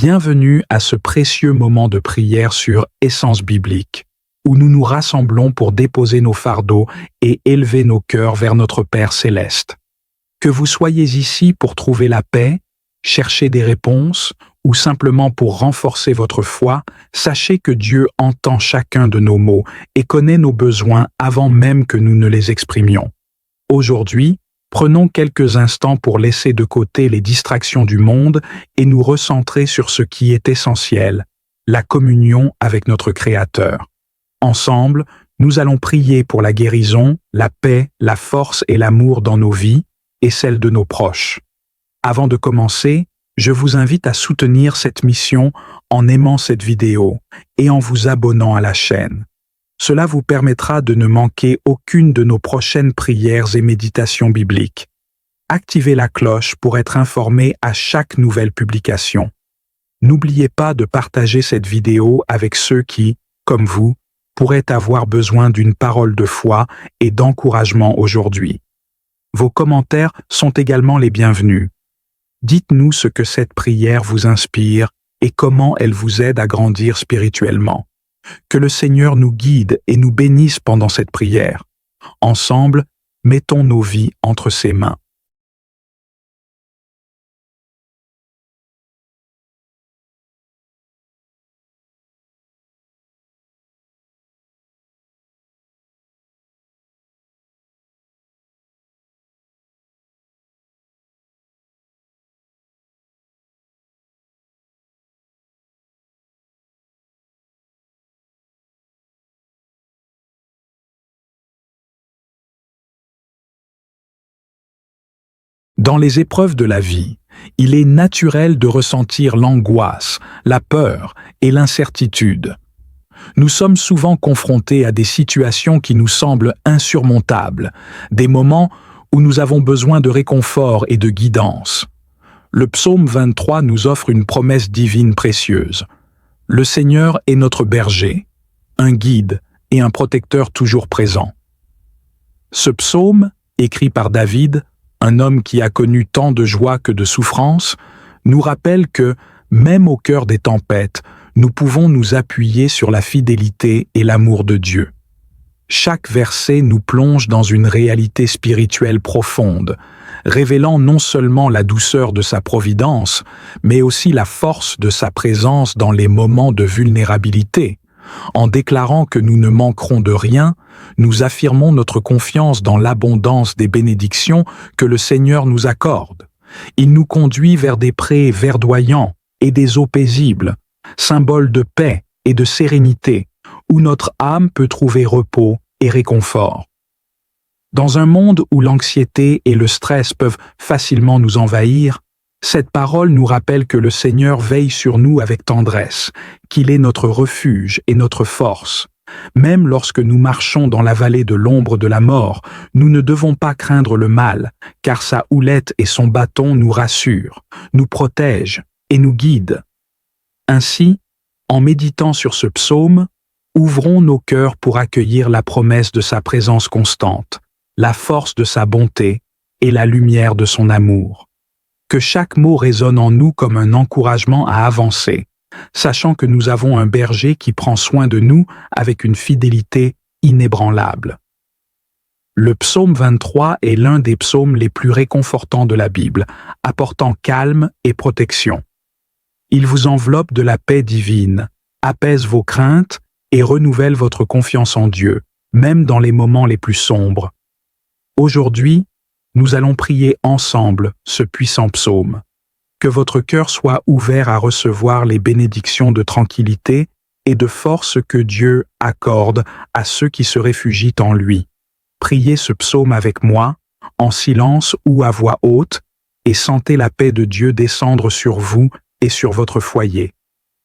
Bienvenue à ce précieux moment de prière sur Essence biblique, où nous nous rassemblons pour déposer nos fardeaux et élever nos cœurs vers notre Père céleste. Que vous soyez ici pour trouver la paix, chercher des réponses ou simplement pour renforcer votre foi, sachez que Dieu entend chacun de nos mots et connaît nos besoins avant même que nous ne les exprimions. Aujourd'hui, prenons quelques instants pour laisser de côté les distractions du monde et nous recentrer sur ce qui est essentiel, la communion avec notre Créateur. Ensemble, nous allons prier pour la guérison, la paix, la force et l'amour dans nos vies et celles de nos proches. Avant de commencer, je vous invite à soutenir cette mission en aimant cette vidéo et en vous abonnant à la chaîne. Cela vous permettra de ne manquer aucune de nos prochaines prières et méditations bibliques. Activez la cloche pour être informé à chaque nouvelle publication. N'oubliez pas de partager cette vidéo avec ceux qui, comme vous, pourraient avoir besoin d'une parole de foi et d'encouragement aujourd'hui. Vos commentaires sont également les bienvenus. Dites-nous ce que cette prière vous inspire et comment elle vous aide à grandir spirituellement. Que le Seigneur nous guide et nous bénisse pendant cette prière. Ensemble, mettons nos vies entre ses mains. Dans les épreuves de la vie, il est naturel de ressentir l'angoisse, la peur et l'incertitude. Nous sommes souvent confrontés à des situations qui nous semblent insurmontables, des moments où nous avons besoin de réconfort et de guidance. Le psaume 23 nous offre une promesse divine précieuse. Le Seigneur est notre berger, un guide et un protecteur toujours présent. Ce psaume, écrit par David, un homme qui a connu tant de joie que de souffrance, nous rappelle que, même au cœur des tempêtes, nous pouvons nous appuyer sur la fidélité et l'amour de Dieu. Chaque verset nous plonge dans une réalité spirituelle profonde, révélant non seulement la douceur de sa providence, mais aussi la force de sa présence dans les moments de vulnérabilité. En déclarant que nous ne manquerons de rien, nous affirmons notre confiance dans l'abondance des bénédictions que le Seigneur nous accorde. Il nous conduit vers des prés verdoyants et des eaux paisibles, symboles de paix et de sérénité, où notre âme peut trouver repos et réconfort. Dans un monde où l'anxiété et le stress peuvent facilement nous envahir, cette parole nous rappelle que le Seigneur veille sur nous avec tendresse, qu'il est notre refuge et notre force. Même lorsque nous marchons dans la vallée de l'ombre de la mort, nous ne devons pas craindre le mal, car sa houlette et son bâton nous rassurent, nous protègent et nous guident. Ainsi, en méditant sur ce psaume, ouvrons nos cœurs pour accueillir la promesse de sa présence constante, la force de sa bonté et la lumière de son amour. Que chaque mot résonne en nous comme un encouragement à avancer, sachant que nous avons un berger qui prend soin de nous avec une fidélité inébranlable. Le psaume 23 est l'un des psaumes les plus réconfortants de la Bible, apportant calme et protection. Il vous enveloppe de la paix divine, apaise vos craintes et renouvelle votre confiance en Dieu, même dans les moments les plus sombres. Aujourd'hui, nous allons prier ensemble ce puissant psaume. Que votre cœur soit ouvert à recevoir les bénédictions de tranquillité et de force que Dieu accorde à ceux qui se réfugient en lui. Priez ce psaume avec moi, en silence ou à voix haute, et sentez la paix de Dieu descendre sur vous et sur votre foyer.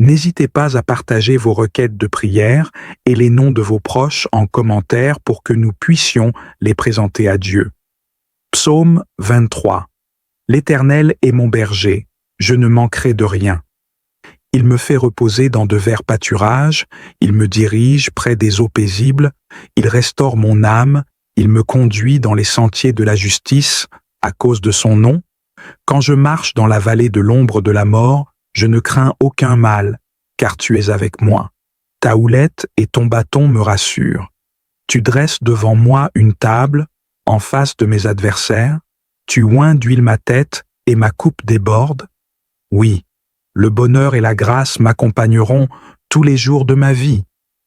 N'hésitez pas à partager vos requêtes de prière et les noms de vos proches en commentaire pour que nous puissions les présenter à Dieu. Psaume 23. L'Éternel est mon berger, je ne manquerai de rien. Il me fait reposer dans de verts pâturages, il me dirige près des eaux paisibles, il restaure mon âme, il me conduit dans les sentiers de la justice, à cause de son nom. Quand je marche dans la vallée de l'ombre de la mort, Je ne crains aucun mal, car tu es avec moi. Ta houlette et ton bâton me rassurent. Tu dresses devant moi une table, en face de mes adversaires. Tu oins d'huile ma tête et ma coupe déborde. Oui, le bonheur et la grâce m'accompagneront tous les jours de ma vie,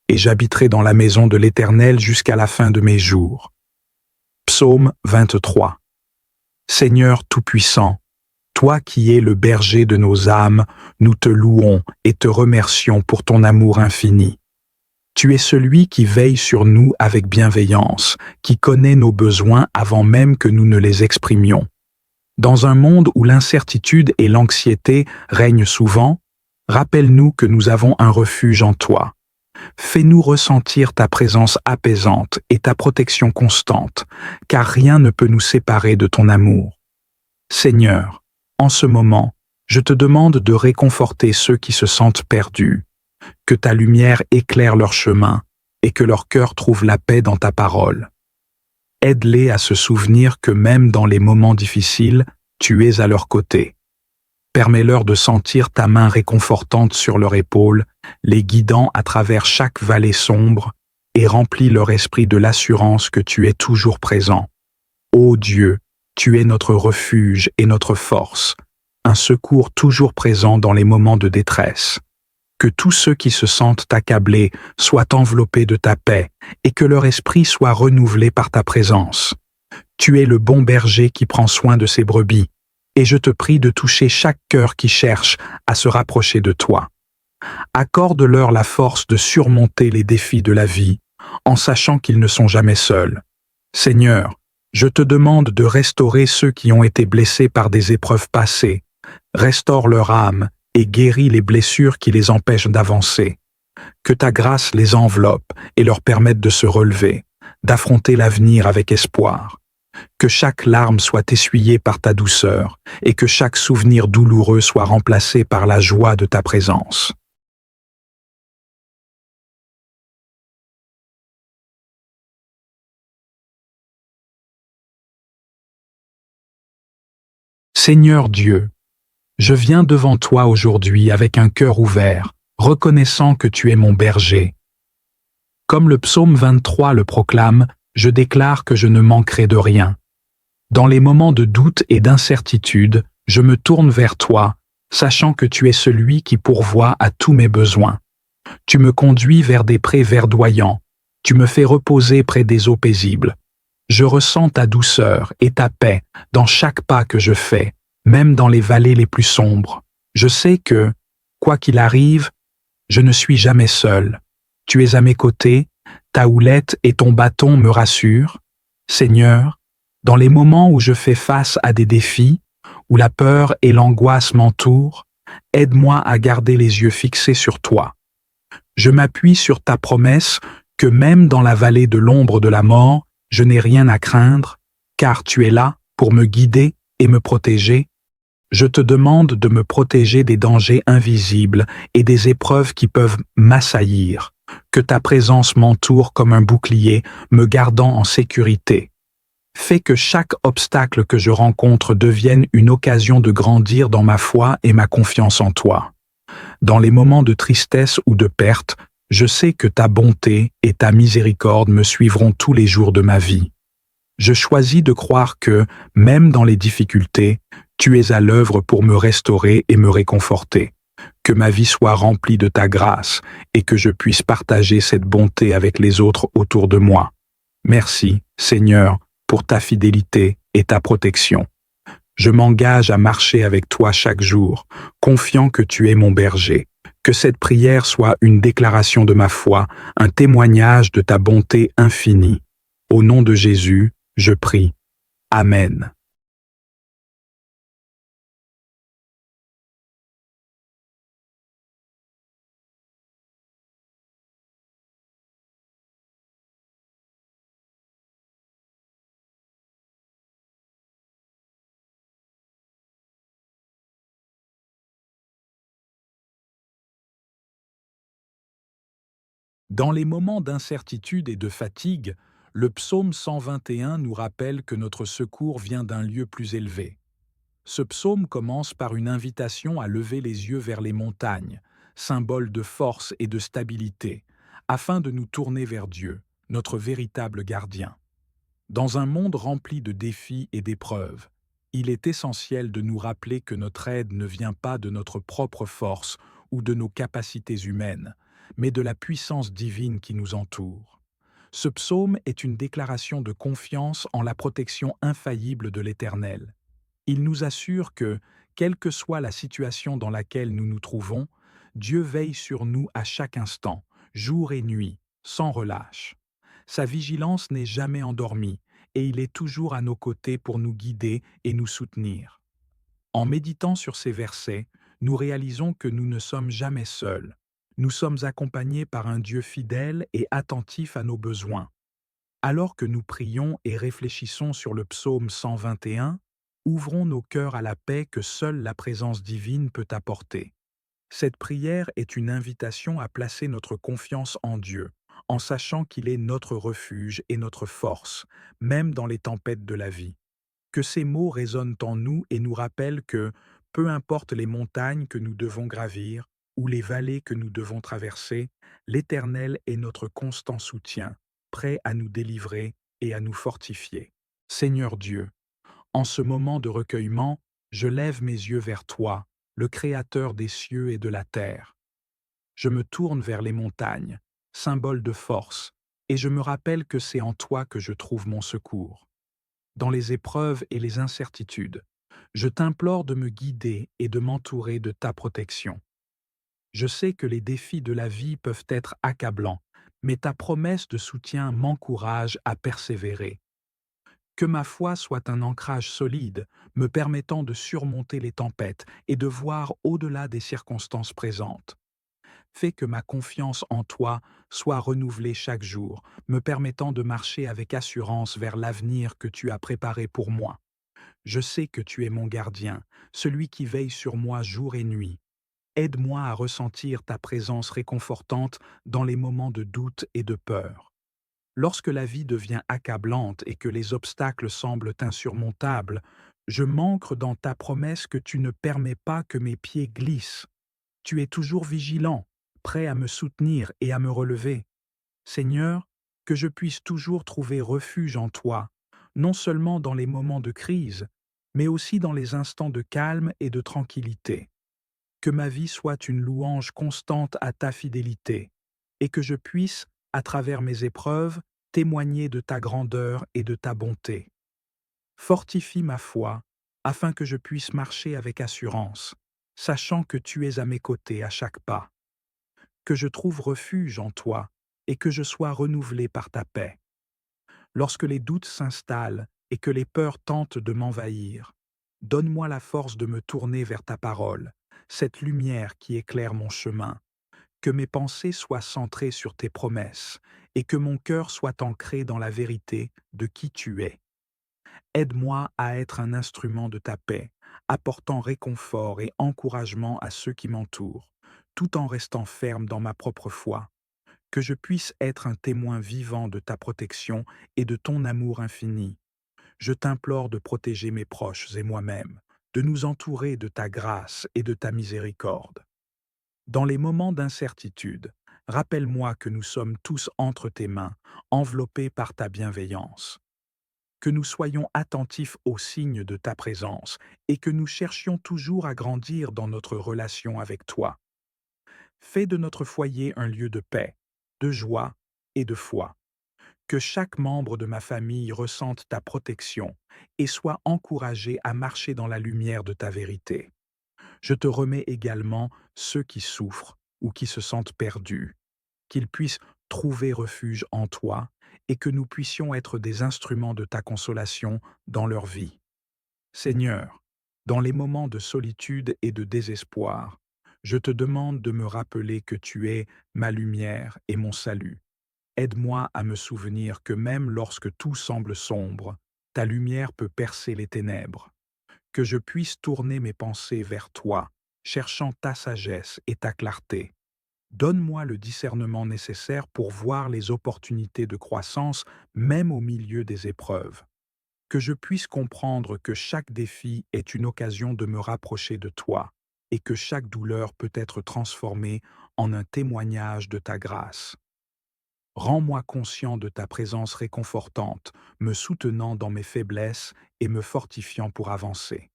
et j'habiterai dans la maison de l'Éternel jusqu'à la fin de mes jours. Psaume 23. Seigneur Tout-Puissant, toi qui es le berger de nos âmes, nous te louons et te remercions pour ton amour infini. Tu es celui qui veille sur nous avec bienveillance, qui connaît nos besoins avant même que nous ne les exprimions. Dans un monde où l'incertitude et l'anxiété règnent souvent, rappelle-nous que nous avons un refuge en toi. Fais-nous ressentir ta présence apaisante et ta protection constante, car rien ne peut nous séparer de ton amour. Seigneur, en ce moment, je te demande de réconforter ceux qui se sentent perdus, que ta lumière éclaire leur chemin et que leur cœur trouve la paix dans ta parole. Aide-les à se souvenir que même dans les moments difficiles, tu es à leur côté. Permets-leur de sentir ta main réconfortante sur leur épaule, les guidant à travers chaque vallée sombre, et remplis leur esprit de l'assurance que tu es toujours présent. Ô Dieu, tu es notre refuge et notre force, un secours toujours présent dans les moments de détresse. Que tous ceux qui se sentent accablés soient enveloppés de ta paix et que leur esprit soit renouvelé par ta présence. Tu es le bon berger qui prend soin de ses brebis, et je te prie de toucher chaque cœur qui cherche à se rapprocher de toi. Accorde-leur la force de surmonter les défis de la vie, en sachant qu'ils ne sont jamais seuls. Seigneur, je te demande de restaurer ceux qui ont été blessés par des épreuves passées. Restaure leur âme et guéris les blessures qui les empêchent d'avancer. Que ta grâce les enveloppe et leur permette de se relever, d'affronter l'avenir avec espoir. Que chaque larme soit essuyée par ta douceur et que chaque souvenir douloureux soit remplacé par la joie de ta présence. Seigneur Dieu, je viens devant toi aujourd'hui avec un cœur ouvert, reconnaissant que tu es mon berger. Comme le psaume 23 le proclame, je déclare que je ne manquerai de rien. Dans les moments de doute et d'incertitude, je me tourne vers toi, sachant que tu es celui qui pourvoit à tous mes besoins. Tu me conduis vers des prés verdoyants, tu me fais reposer près des eaux paisibles. Je ressens ta douceur et ta paix dans chaque pas que je fais, même dans les vallées les plus sombres. Je sais que, quoi qu'il arrive, je ne suis jamais seul. Tu es à mes côtés, ta houlette et ton bâton me rassurent. Seigneur, dans les moments où je fais face à des défis, où la peur et l'angoisse m'entourent, aide-moi à garder les yeux fixés sur toi. Je m'appuie sur ta promesse que même dans la vallée de l'ombre de la mort, je n'ai rien à craindre, car tu es là pour me guider et me protéger. Je te demande de me protéger des dangers invisibles et des épreuves qui peuvent m'assaillir, que ta présence m'entoure comme un bouclier, me gardant en sécurité. Fais que chaque obstacle que je rencontre devienne une occasion de grandir dans ma foi et ma confiance en toi. Dans les moments de tristesse ou de perte, je sais que ta bonté et ta miséricorde me suivront tous les jours de ma vie. Je choisis de croire que, même dans les difficultés, tu es à l'œuvre pour me restaurer et me réconforter. Que ma vie soit remplie de ta grâce et que je puisse partager cette bonté avec les autres autour de moi. Merci, Seigneur, pour ta fidélité et ta protection. Je m'engage à marcher avec toi chaque jour, confiant que tu es mon berger. Que cette prière soit une déclaration de ma foi, un témoignage de ta bonté infinie. Au nom de Jésus, je prie. Amen. Dans les moments d'incertitude et de fatigue, le psaume 121 nous rappelle que notre secours vient d'un lieu plus élevé. Ce psaume commence par une invitation à lever les yeux vers les montagnes, symbole de force et de stabilité, afin de nous tourner vers Dieu, notre véritable gardien. Dans un monde rempli de défis et d'épreuves, il est essentiel de nous rappeler que notre aide ne vient pas de notre propre force ou de nos capacités humaines, mais de la puissance divine qui nous entoure. Ce psaume est une déclaration de confiance en la protection infaillible de l'Éternel. Il nous assure que, quelle que soit la situation dans laquelle nous nous trouvons, Dieu veille sur nous à chaque instant, jour et nuit, sans relâche. Sa vigilance n'est jamais endormie, et il est toujours à nos côtés pour nous guider et nous soutenir. En méditant sur ces versets, nous réalisons que nous ne sommes jamais seuls. Nous sommes accompagnés par un Dieu fidèle et attentif à nos besoins. Alors que nous prions et réfléchissons sur le psaume 121, ouvrons nos cœurs à la paix que seule la présence divine peut apporter. Cette prière est une invitation à placer notre confiance en Dieu, en sachant qu'il est notre refuge et notre force, même dans les tempêtes de la vie. Que ces mots résonnent en nous et nous rappellent que, peu importe les montagnes que nous devons gravir ou les vallées que nous devons traverser, l'Éternel est notre constant soutien, prêt à nous délivrer et à nous fortifier. Seigneur Dieu, en ce moment de recueillement, je lève mes yeux vers toi, le Créateur des cieux et de la terre. Je me tourne vers les montagnes, symbole de force, et je me rappelle que c'est en toi que je trouve mon secours. Dans les épreuves et les incertitudes, je t'implore de me guider et de m'entourer de ta protection. Je sais que les défis de la vie peuvent être accablants, mais ta promesse de soutien m'encourage à persévérer. Que ma foi soit un ancrage solide, me permettant de surmonter les tempêtes et de voir au-delà des circonstances présentes. Fais que ma confiance en toi soit renouvelée chaque jour, me permettant de marcher avec assurance vers l'avenir que tu as préparé pour moi. Je sais que tu es mon gardien, celui qui veille sur moi jour et nuit. Aide-moi à ressentir ta présence réconfortante dans les moments de doute et de peur. Lorsque la vie devient accablante et que les obstacles semblent insurmontables, je m'ancre dans ta promesse que tu ne permets pas que mes pieds glissent. Tu es toujours vigilant, prêt à me soutenir et à me relever. Seigneur, que je puisse toujours trouver refuge en toi, non seulement dans les moments de crise, mais aussi dans les instants de calme et de tranquillité. Que ma vie soit une louange constante à ta fidélité, et que je puisse, à travers mes épreuves, témoigner de ta grandeur et de ta bonté. Fortifie ma foi, afin que je puisse marcher avec assurance, sachant que tu es à mes côtés à chaque pas. Que je trouve refuge en toi, et que je sois renouvelé par ta paix. Lorsque les doutes s'installent et que les peurs tentent de m'envahir, donne-moi la force de me tourner vers ta parole, cette lumière qui éclaire mon chemin. Que mes pensées soient centrées sur tes promesses et que mon cœur soit ancré dans la vérité de qui tu es. Aide-moi à être un instrument de ta paix, apportant réconfort et encouragement à ceux qui m'entourent, tout en restant ferme dans ma propre foi. Que je puisse être un témoin vivant de ta protection et de ton amour infini. Je t'implore de protéger mes proches et moi-même, de nous entourer de ta grâce et de ta miséricorde. Dans les moments d'incertitude, rappelle-moi que nous sommes tous entre tes mains, enveloppés par ta bienveillance. Que nous soyons attentifs aux signes de ta présence et que nous cherchions toujours à grandir dans notre relation avec toi. Fais de notre foyer un lieu de paix, de joie et de foi. Que chaque membre de ma famille ressente ta protection et soit encouragé à marcher dans la lumière de ta vérité. Je te remets également ceux qui souffrent ou qui se sentent perdus, qu'ils puissent trouver refuge en toi et que nous puissions être des instruments de ta consolation dans leur vie. Seigneur, dans les moments de solitude et de désespoir, je te demande de me rappeler que tu es ma lumière et mon salut. Aide-moi à me souvenir que même lorsque tout semble sombre, ta lumière peut percer les ténèbres. Que je puisse tourner mes pensées vers toi, cherchant ta sagesse et ta clarté. Donne-moi le discernement nécessaire pour voir les opportunités de croissance, même au milieu des épreuves. que je puisse comprendre que chaque défi est une occasion de me rapprocher de toi et que chaque douleur peut être transformée en un témoignage de ta grâce. Rends-moi conscient de ta présence réconfortante, me soutenant dans mes faiblesses et me fortifiant pour avancer.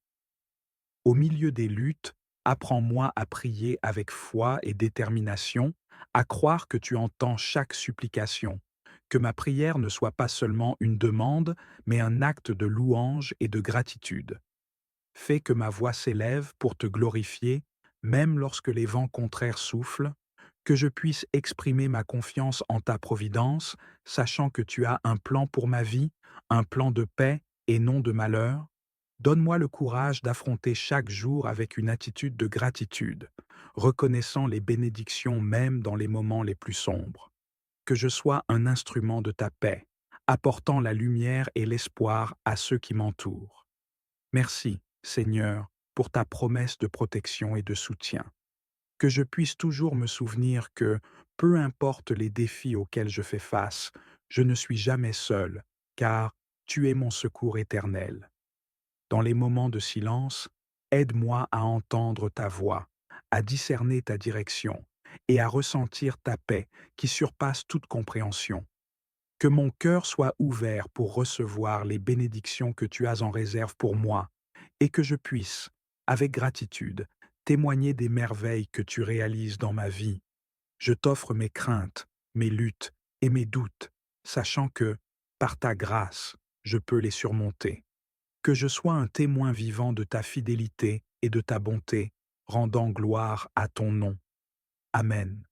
Au milieu des luttes, apprends-moi à prier avec foi et détermination, à croire que tu entends chaque supplication, que ma prière ne soit pas seulement une demande, mais un acte de louange et de gratitude. Fais que ma voix s'élève pour te glorifier, même lorsque les vents contraires soufflent, que je puisse exprimer ma confiance en ta providence, sachant que tu as un plan pour ma vie, un plan de paix et non de malheur. Donne-moi le courage d'affronter chaque jour avec une attitude de gratitude, reconnaissant les bénédictions même dans les moments les plus sombres. Que je sois un instrument de ta paix, apportant la lumière et l'espoir à ceux qui m'entourent. Merci, Seigneur, pour ta promesse de protection et de soutien. Que je puisse toujours me souvenir que, peu importe les défis auxquels je fais face, je ne suis jamais seul, car tu es mon secours éternel. Dans les moments de silence, aide-moi à entendre ta voix, à discerner ta direction et à ressentir ta paix qui surpasse toute compréhension. Que mon cœur soit ouvert pour recevoir les bénédictions que tu as en réserve pour moi et que je puisse, avec gratitude, témoigner des merveilles que tu réalises dans ma vie. Je t'offre mes craintes, mes luttes et mes doutes, sachant que, par ta grâce, je peux les surmonter. Que je sois un témoin vivant de ta fidélité et de ta bonté, rendant gloire à ton nom. Amen.